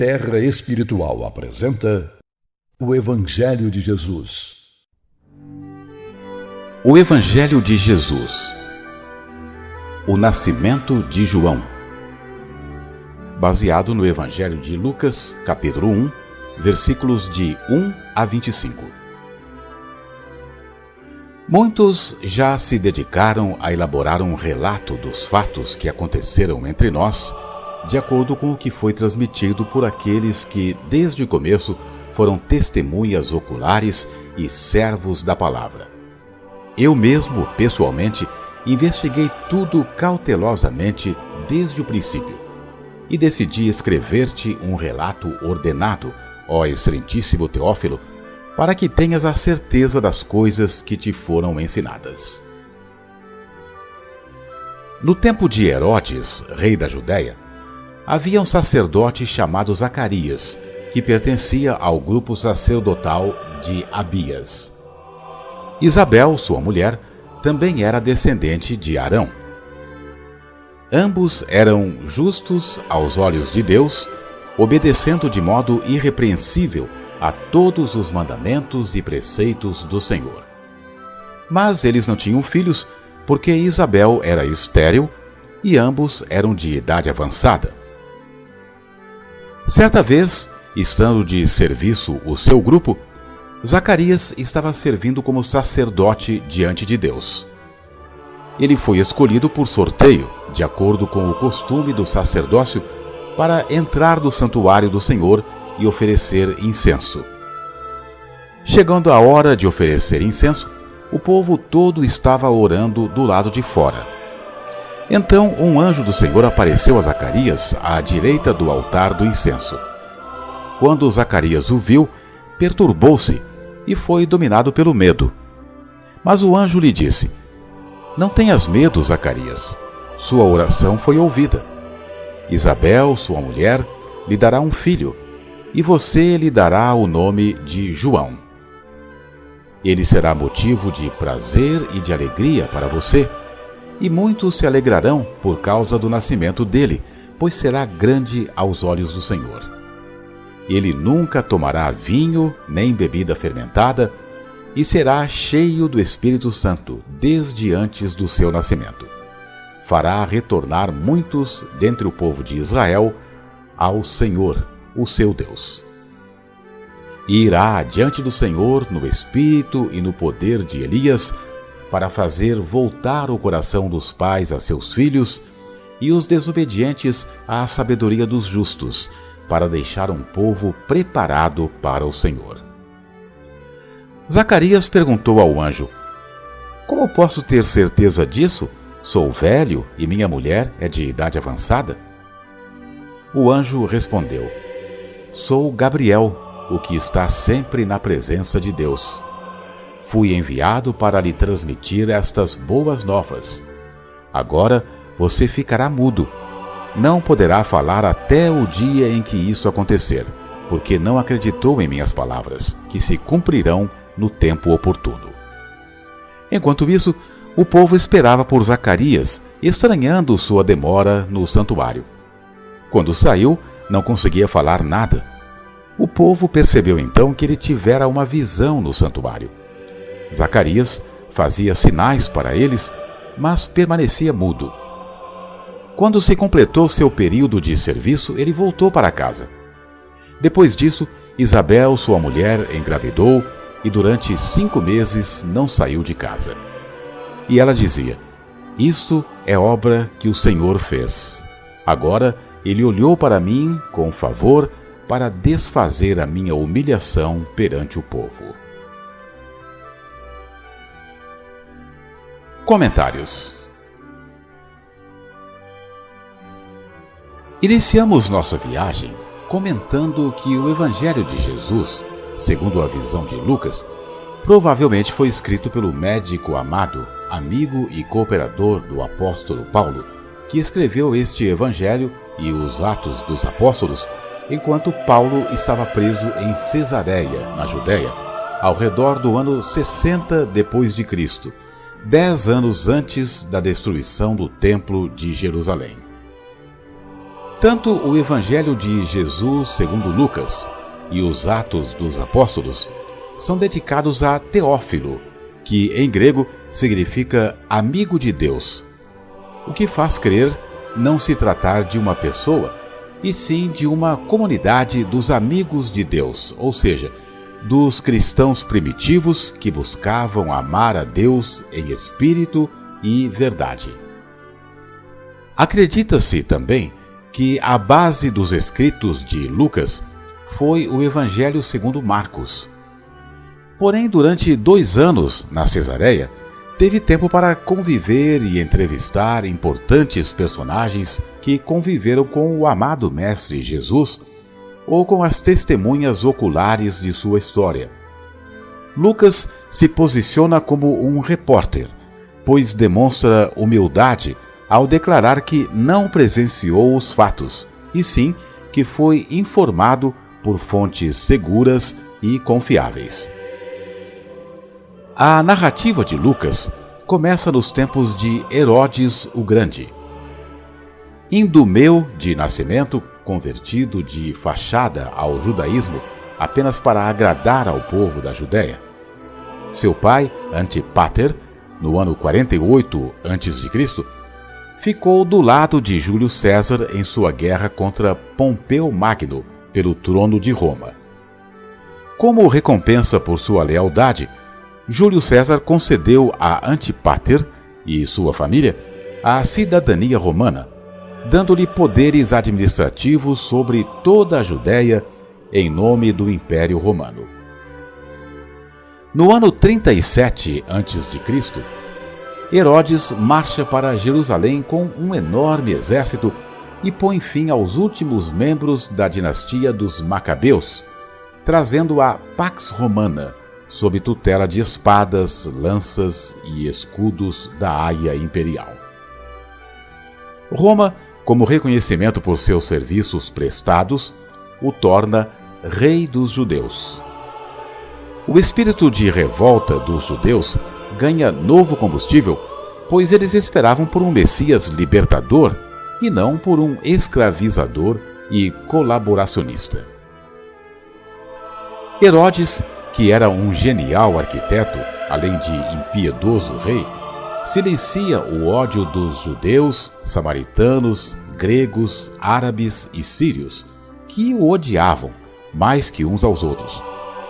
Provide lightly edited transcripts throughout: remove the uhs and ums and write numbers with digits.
Terra Espiritual apresenta o Evangelho de Jesus. O Evangelho de Jesus. O nascimento de João. Baseado no Evangelho de Lucas, capítulo 1, versículos de 1 a 25. Muitos já se dedicaram a elaborar um relato dos fatos que aconteceram entre nós, de acordo com o que foi transmitido por aqueles que, desde o começo, foram testemunhas oculares e servos da palavra. Eu mesmo, pessoalmente, investiguei tudo cautelosamente desde o princípio e decidi escrever-te um relato ordenado, ó excelentíssimo Teófilo, para que tenhas a certeza das coisas que te foram ensinadas. No tempo de Herodes, rei da Judéia, havia um sacerdote chamado Zacarias, que pertencia ao grupo sacerdotal de Abias. Isabel, sua mulher, também era descendente de Arão. Ambos eram justos aos olhos de Deus, obedecendo de modo irrepreensível a todos os mandamentos e preceitos do Senhor. Mas eles não tinham filhos, porque Isabel era estéril e ambos eram de idade avançada. Certa vez, estando de serviço o seu grupo, Zacarias estava servindo como sacerdote diante de Deus. Ele foi escolhido por sorteio, de acordo com o costume do sacerdócio, para entrar no santuário do Senhor e oferecer incenso. Chegando a hora de oferecer incenso, o povo todo estava orando do lado de fora. Então um anjo do Senhor apareceu a Zacarias à direita do altar do incenso. Quando Zacarias o viu, perturbou-se e foi dominado pelo medo. Mas o anjo lhe disse: "Não tenhas medo, Zacarias. Sua oração foi ouvida. Isabel, sua mulher, lhe dará um filho, e você lhe dará o nome de João. Ele será motivo de prazer e de alegria para você, e muitos se alegrarão por causa do nascimento dele, pois será grande aos olhos do Senhor. Ele nunca tomará vinho nem bebida fermentada, e será cheio do Espírito Santo desde antes do seu nascimento. Fará retornar muitos dentre o povo de Israel ao Senhor, o seu Deus. E irá adiante do Senhor no espírito e no poder de Elias, para fazer voltar o coração dos pais a seus filhos e os desobedientes à sabedoria dos justos, para deixar um povo preparado para o Senhor." Zacarias perguntou ao anjo: "Como posso ter certeza disso? Sou velho e minha mulher é de idade avançada?" O anjo respondeu: "Sou Gabriel, o que está sempre na presença de Deus. Fui enviado para lhe transmitir estas boas novas. Agora você ficará mudo. Não poderá falar até o dia em que isso acontecer, porque não acreditou em minhas palavras, que se cumprirão no tempo oportuno." Enquanto isso, o povo esperava por Zacarias, estranhando sua demora no santuário. Quando saiu, não conseguia falar nada. O povo percebeu então que ele tivera uma visão no santuário. Zacarias fazia sinais para eles, mas permanecia mudo. Quando se completou seu período de serviço, ele voltou para casa. Depois disso, Isabel, sua mulher, engravidou e durante 5 meses não saiu de casa. E ela dizia: "Isto é obra que o Senhor fez. Agora ele olhou para mim com favor para desfazer a minha humilhação perante o povo." Comentários. Iniciamos nossa viagem comentando que o Evangelho de Jesus, segundo a visão de Lucas, provavelmente foi escrito pelo médico amado, amigo e cooperador do apóstolo Paulo, que escreveu este Evangelho e os Atos dos Apóstolos enquanto Paulo estava preso em Cesareia, na Judéia, ao redor do ano 60 depois de Cristo, 10 anos antes da destruição do Templo de Jerusalém. Tanto o Evangelho de Jesus segundo Lucas e os Atos dos Apóstolos são dedicados a Teófilo, que em grego significa amigo de Deus, o que faz crer não se tratar de uma pessoa, e sim de uma comunidade dos amigos de Deus, ou seja, dos cristãos primitivos que buscavam amar a Deus em espírito e verdade. Acredita-se também que a base dos escritos de Lucas foi o Evangelho segundo Marcos. Porém, durante 2 anos na Cesareia, teve tempo para conviver e entrevistar importantes personagens que conviveram com o amado Mestre Jesus ou com as testemunhas oculares de sua história. Lucas se posiciona como um repórter, pois demonstra humildade ao declarar que não presenciou os fatos, e sim que foi informado por fontes seguras e confiáveis. A narrativa de Lucas começa nos tempos de Herodes o Grande. Indumeu de nascimento, convertido de fachada ao judaísmo apenas para agradar ao povo da Judéia. Seu pai, Antipater, no ano 48 a.C., ficou do lado de Júlio César em sua guerra contra Pompeu Magno pelo trono de Roma. Como recompensa por sua lealdade, Júlio César concedeu a Antipater e sua família a cidadania romana, dando-lhe poderes administrativos sobre toda a Judéia em nome do Império Romano. No ano 37 a.C., Herodes marcha para Jerusalém com um enorme exército e põe fim aos últimos membros da dinastia dos Macabeus, trazendo a Pax Romana, sob tutela de espadas, lanças e escudos da Haia Imperial. Roma, como reconhecimento por seus serviços prestados, o torna Rei dos Judeus. O espírito de revolta dos judeus ganha novo combustível, pois eles esperavam por um Messias libertador e não por um escravizador e colaboracionista. Herodes, que era um genial arquiteto, além de impiedoso rei, silencia o ódio dos judeus, samaritanos, gregos, árabes e sírios, que o odiavam mais que uns aos outros,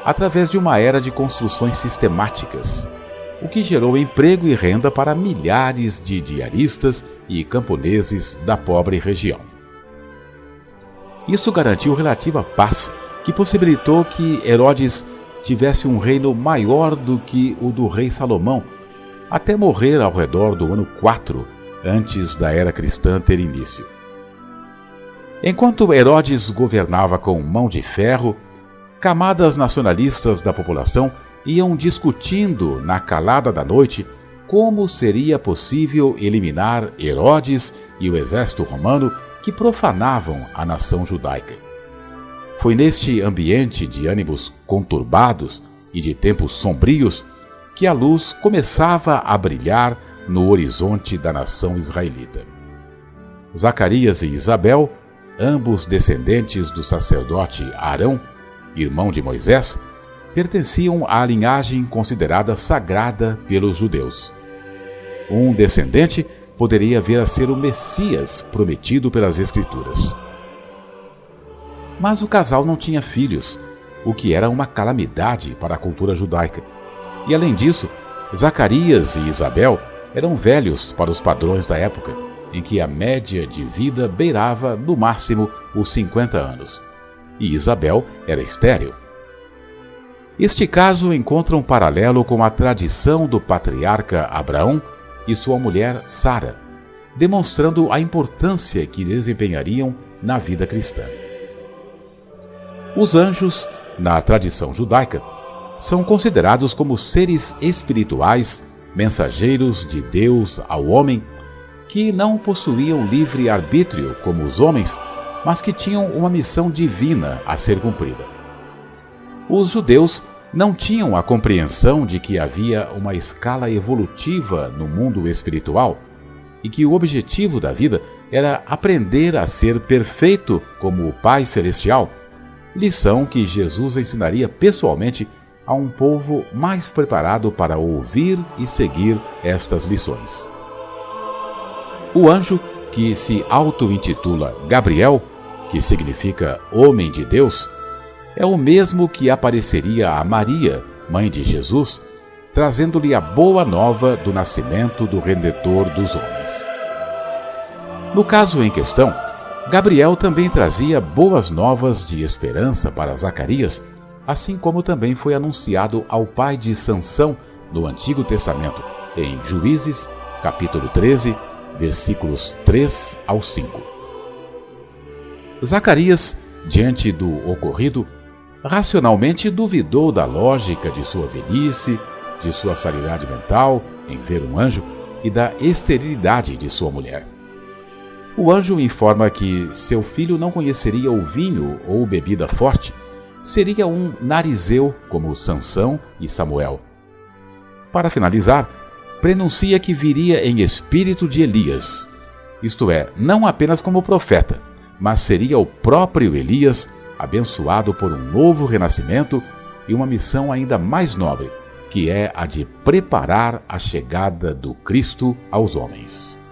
através de uma era de construções sistemáticas, o que gerou emprego e renda para milhares de diaristas e camponeses da pobre região. Isso garantiu relativa paz, que possibilitou que Herodes tivesse um reino maior do que o do rei Salomão, até morrer ao redor do ano 4 antes da era cristã ter início. Enquanto Herodes governava com mão de ferro, camadas nacionalistas da população iam discutindo na calada da noite como seria possível eliminar Herodes e o exército romano que profanavam a nação judaica. Foi neste ambiente de ânimos conturbados e de tempos sombrios que a luz começava a brilhar no horizonte da nação israelita. Zacarias e Isabel, ambos descendentes do sacerdote Arão, irmão de Moisés, pertenciam à linhagem considerada sagrada pelos judeus. Um descendente poderia vir a ser o Messias prometido pelas Escrituras. Mas o casal não tinha filhos, o que era uma calamidade para a cultura judaica. E além disso, Zacarias e Isabel eram velhos para os padrões da época, em que a média de vida beirava, no máximo, os 50 anos. E Isabel era estéril. Este caso encontra um paralelo com a tradição do patriarca Abraão e sua mulher Sara, demonstrando a importância que desempenhariam na vida cristã. Os anjos, na tradição judaica, são considerados como seres espirituais, mensageiros de Deus ao homem, que não possuíam livre arbítrio como os homens, mas que tinham uma missão divina a ser cumprida. Os judeus não tinham a compreensão de que havia uma escala evolutiva no mundo espiritual e que o objetivo da vida era aprender a ser perfeito como o Pai Celestial, lição que Jesus ensinaria pessoalmente a um povo mais preparado para ouvir e seguir estas lições. O anjo, que se auto-intitula Gabriel, que significa Homem de Deus, é o mesmo que apareceria a Maria, mãe de Jesus, trazendo-lhe a boa nova do nascimento do Redentor dos homens. No caso em questão, Gabriel também trazia boas novas de esperança para Zacarias, assim como também foi anunciado ao pai de Sansão no Antigo Testamento, em Juízes, capítulo 13, versículos 3 ao 5. Zacarias, diante do ocorrido, racionalmente duvidou da lógica de sua velhice, de sua sanidade mental em ver um anjo e da esterilidade de sua mulher. O anjo informa que seu filho não conheceria o vinho ou bebida forte, seria um narizeu como Sansão e Samuel. Para finalizar, prenuncia que viria em espírito de Elias, isto é, não apenas como profeta, mas seria o próprio Elias, abençoado por um novo renascimento e uma missão ainda mais nobre, que é a de preparar a chegada do Cristo aos homens.